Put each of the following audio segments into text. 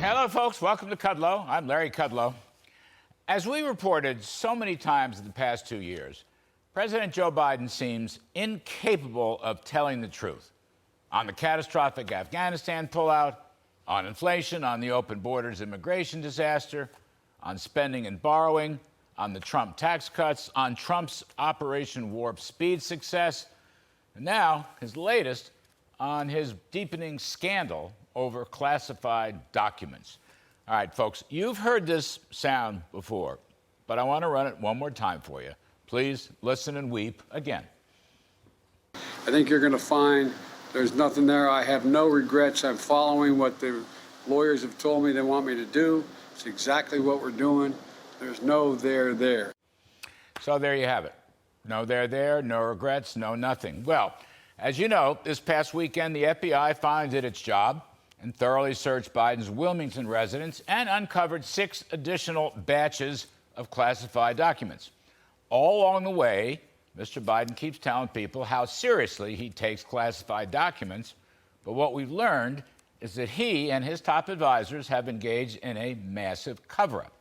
Hello, folks. Welcome to Kudlow. I'm Larry Kudlow. As we reported so many times in the past 2 years, President Joe Biden seems incapable of telling the truth on the catastrophic Afghanistan pullout, on inflation, on the open borders immigration disaster, on spending and borrowing, on the Trump tax cuts, on Trump's Operation Warp Speed success, and now his latest on his deepening scandal over classified documents. All right, folks, you've heard this sound before, but I want to run it one more time for you. Please listen and weep again. I think you're going to find there's nothing there. I have no regrets. I'm following what the lawyers have told me they want me to do. It's exactly what we're doing. There's no there there. So there you have it. No there, no regrets, no nothing. Well, as you know, this past weekend, the FBI finally did its job and thoroughly searched Biden's Wilmington residence and uncovered 6 additional batches of classified documents. All along the way, Mr. Biden keeps telling people how seriously he takes classified documents, but what we've learned is that he and his top advisors have engaged in a massive cover-up.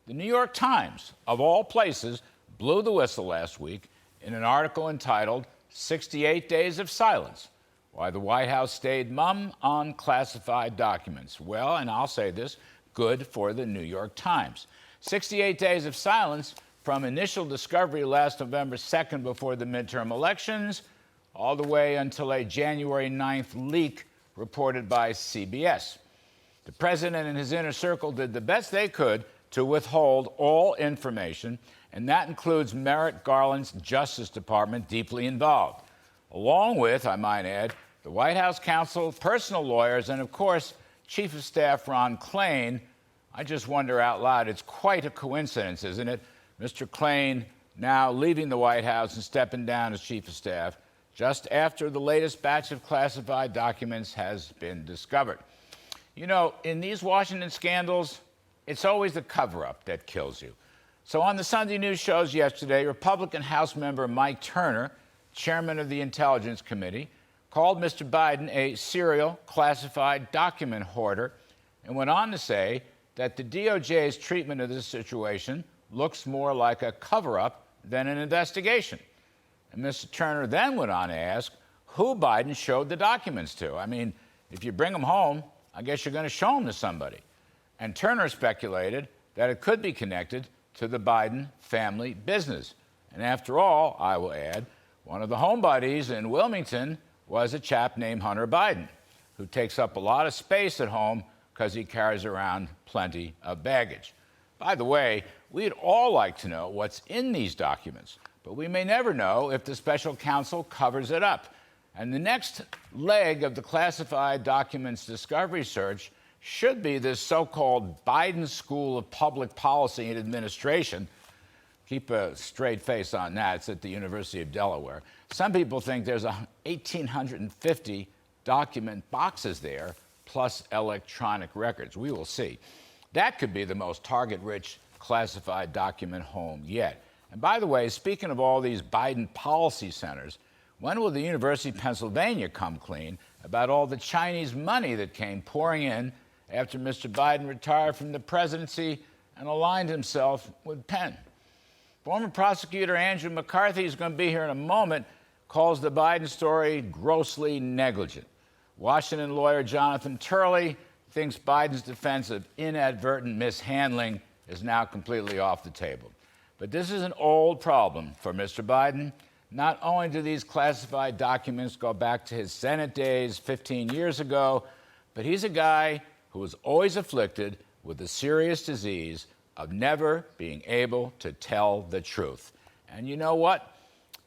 The New York Times, of all places, blew the whistle last week in an article entitled 68 Days of Silence, Why the White House Stayed Mum on Classified Documents. Well, and I'll say this, good for the New York Times. 68 days of silence from initial discovery last November 2nd before the midterm elections, all the way until a January 9th leak reported by CBS. The president and his inner circle did the best they could to withhold all information, and that includes Merrick Garland's Justice Department, deeply involved, along with, I might add, the White House counsel, personal lawyers, and, of course, Chief of Staff Ron Klain. I just wonder out loud, it's quite a coincidence, isn't it? Mr. Klain now leaving the White House and stepping down as Chief of Staff just after the latest batch of classified documents has been discovered. You know, in these Washington scandals, it's always the cover-up that kills you. So on the Sunday news shows yesterday, Republican House member Mike Turner, chairman of the Intelligence Committee, called Mr. Biden a serial classified document hoarder and went on to say that the DOJ's treatment of this situation looks more like a cover-up than an investigation. And Mr. Turner then went on to ask who Biden showed the documents to. I mean, if you bring them home, I guess you're going to show them to somebody. And Turner speculated that it could be connected to the Biden family business. And after all, I will add, one of the homebodies in Wilmington was a chap named Hunter Biden, who takes up a lot of space at home because he carries around plenty of baggage. By the way, we'd all like to know what's in these documents, but we may never know if the special counsel covers it up. And the next leg of the classified documents discovery search should be this so-called Biden School of Public Policy and Administration. Keep a straight face on that. It's at the University of Delaware. Some people think there's 1,850 document boxes there, plus electronic records. We will see. That could be the most target-rich classified document home yet. And by the way, speaking of all these Biden policy centers, when will the University of Pennsylvania come clean about all the Chinese money that came pouring in after Mr. Biden retired from the presidency and aligned himself with Penn? Former prosecutor Andrew McCarthy, who's going to be here in a moment, calls the Biden story grossly negligent. Washington lawyer Jonathan Turley thinks Biden's defense of inadvertent mishandling is now completely off the table. But this is an old problem for Mr. Biden. Not only do these classified documents go back to his Senate days 15 years ago, but he's a guy who was always afflicted with the serious disease of never being able to tell the truth. And you know what?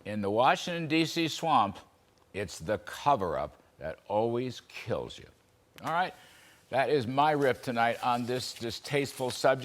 In the Washington, D.C. swamp, it's the cover-up that always kills you. All right? That is my riff tonight on this distasteful subject.